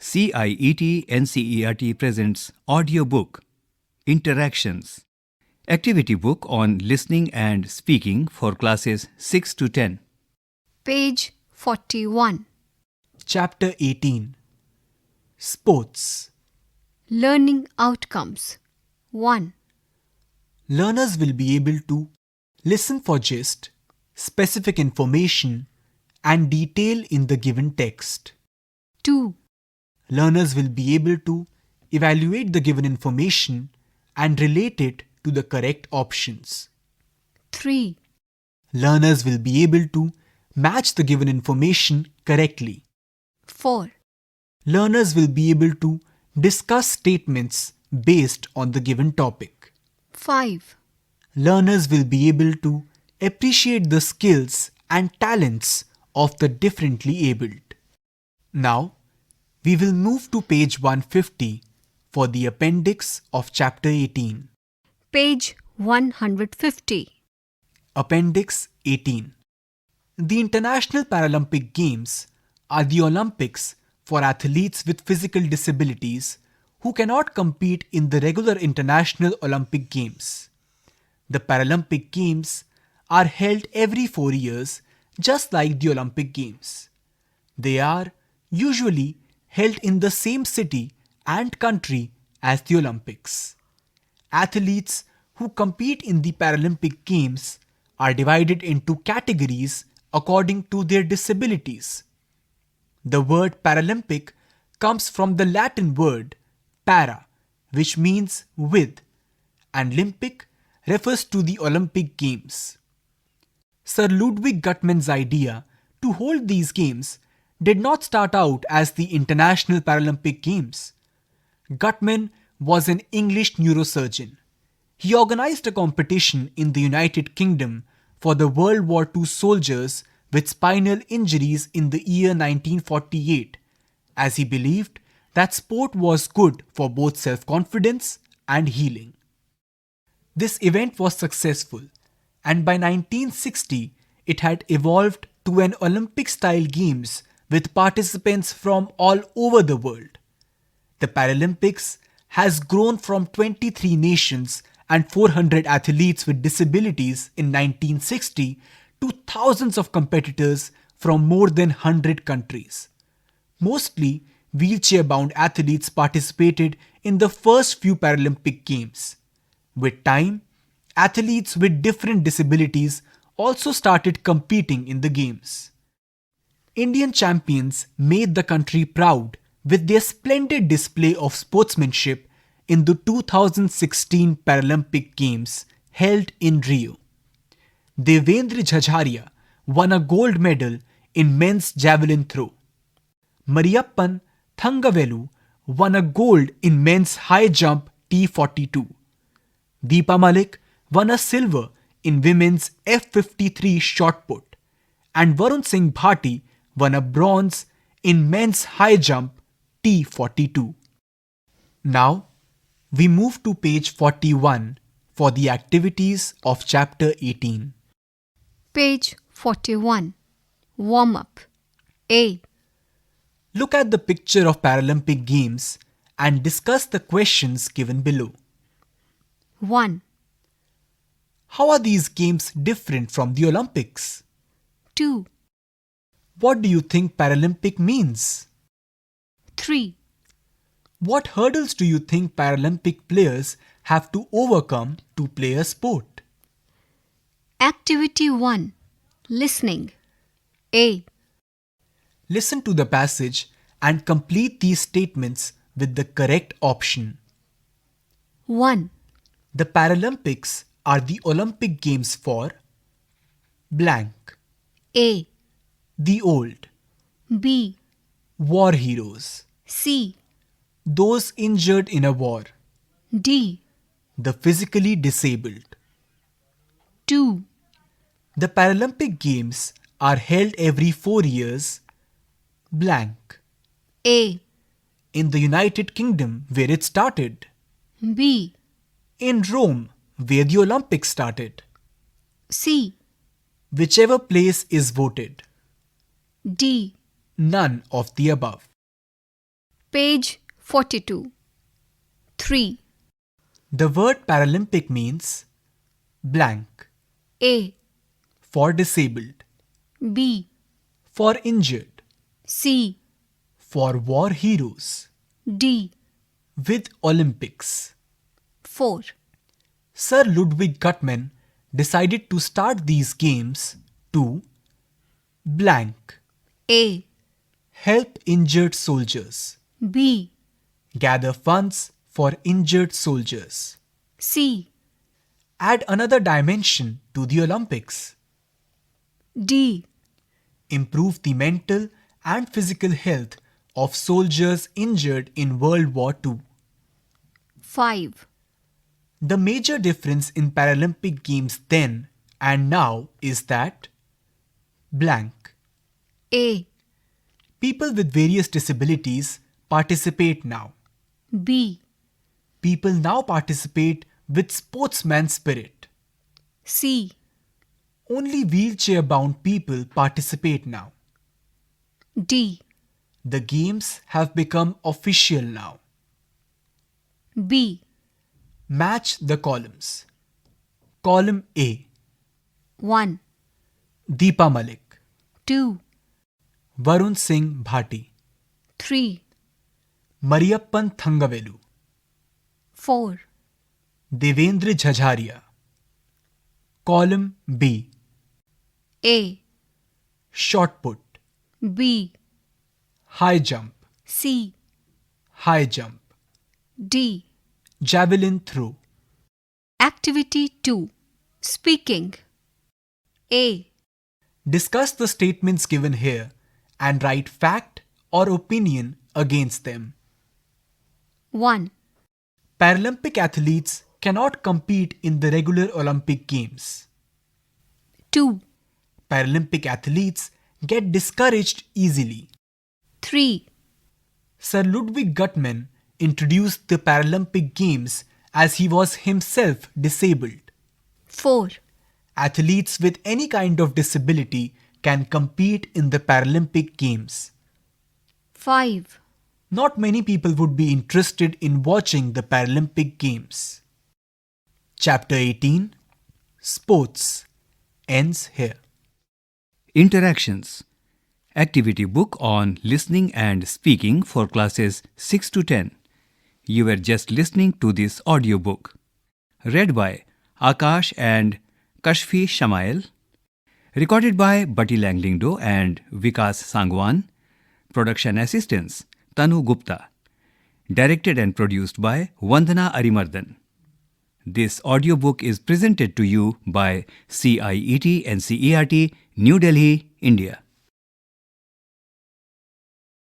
CIET NCERT presents audiobook Interactions, activity book on listening and speaking for classes 6 to 10. Page 41. Chapter 18 Sports. Learning Outcomes 1. Learners will be able to listen for gist, specific information, and detail in the given text. 2. Learners will be able to evaluate the given information and relate it to the correct options. 3. Learners will be able to match the given information correctly. 4. Learners will be able to discuss statements based on the given topic. 5. Learners will be able to appreciate the skills and talents of the differently abled. Now, we will move to page 150 for the appendix of chapter 18. Page 150. Appendix 18. The International Paralympic Games are the Olympics for athletes with physical disabilities who cannot compete in the regular International Olympic Games. The Paralympic Games are held every 4 years, just like the Olympic Games. They are usually held in the same city and country as the Olympics. Athletes who compete in the Paralympic Games are divided into categories according to their disabilities. The word Paralympic comes from the Latin word para, which means with, and Olympic refers to the Olympic Games. Sir Ludwig Guttmann's idea to hold these games did not start out as the International Paralympic Games. Guttmann was an English neurosurgeon. He organized a competition in the United Kingdom for the World War II soldiers with spinal injuries in the year 1948, as he believed that sport was good for both self-confidence and healing. This event was successful, and by 1960 it had evolved to an Olympic-style games with participants from all over the world. The Paralympics has grown from 23 nations and 400 athletes with disabilities in 1960 to thousands of competitors from more than 100 countries. Mostly wheelchair-bound athletes participated in the first few Paralympic Games. With time, athletes with different disabilities also started competing in the Games. Indian champions made the country proud with their splendid display of sportsmanship in the 2016 Paralympic Games held in Rio. Devendra Jhajharia won a gold medal in men's javelin throw. Mariyappan Thangavelu won a gold in men's high jump T42. Deepa Malik won a silver in women's F53 shot put, and Varun Singh Bhati won a bronze in men's high jump T42. Now, we move to page 41 for the activities of chapter 18. Page 41. Warm-up. A. Look at the picture of Paralympic Games and discuss the questions given below. 1. How are these games different from the Olympics? 2. What do you think Paralympic means? 3. What hurdles do you think Paralympic players have to overcome to play a sport? Activity 1. Listening. A. Listen to the passage and complete these statements with the correct option. 1. The Paralympics are the Olympic Games for blank. A. The old, B. war heroes, C. those injured in a war, D. the physically disabled. 2. The Paralympic Games are held every 4 years blank. A. In the United Kingdom where it started. B. In Rome where the Olympics started. C. Whichever place is voted. D. None of the above. Page 42. 3. The word Paralympic means blank, A. for disabled, B. for injured, C. for war heroes, D. with Olympics. 4. Sir Ludwig Guttmann decided to start these games to blank, A. help injured soldiers, B. gather funds for injured soldiers, C. add another dimension to the Olympics, D. improve the mental and physical health of soldiers injured in World War II. 5. The major difference in Paralympic Games then and now is that blank. A. People with various disabilities participate now. B. People now participate with sportsman spirit. C. Only wheelchair-bound people participate now. D. The games have become official now. B. Match the columns. Column A. 1. Deepa Malik, 2. Varun Singh Bhati, 3. Mariyappan Thangavelu, 4. Devendra Jhajharia. Column B. A. Shot put, B. high jump, C. high jump, D. javelin throw. Activity 2. Speaking. A. Discuss the statements given here and write fact or opinion against them. 1. Paralympic athletes cannot compete in the regular Olympic Games. 2. Paralympic athletes get discouraged easily. 3. Sir Ludwig Guttmann introduced the Paralympic Games as he was himself disabled. 4. Athletes with any kind of disability can compete in the Paralympic Games. 5. Not many people would be interested in watching the Paralympic Games. Chapter 18 Sports ends here. Interactions. Activity book on listening and speaking for classes 6 to 10. You were just listening to this audiobook. Read by Akash and Kashfi Shamail. Recorded by Bati Langlingdo and Vikas Sangwan. Production assistants Tanu Gupta. Directed and produced by Vandana Arimardhan. This audiobook is presented to you by CIET NCERT, New Delhi, India.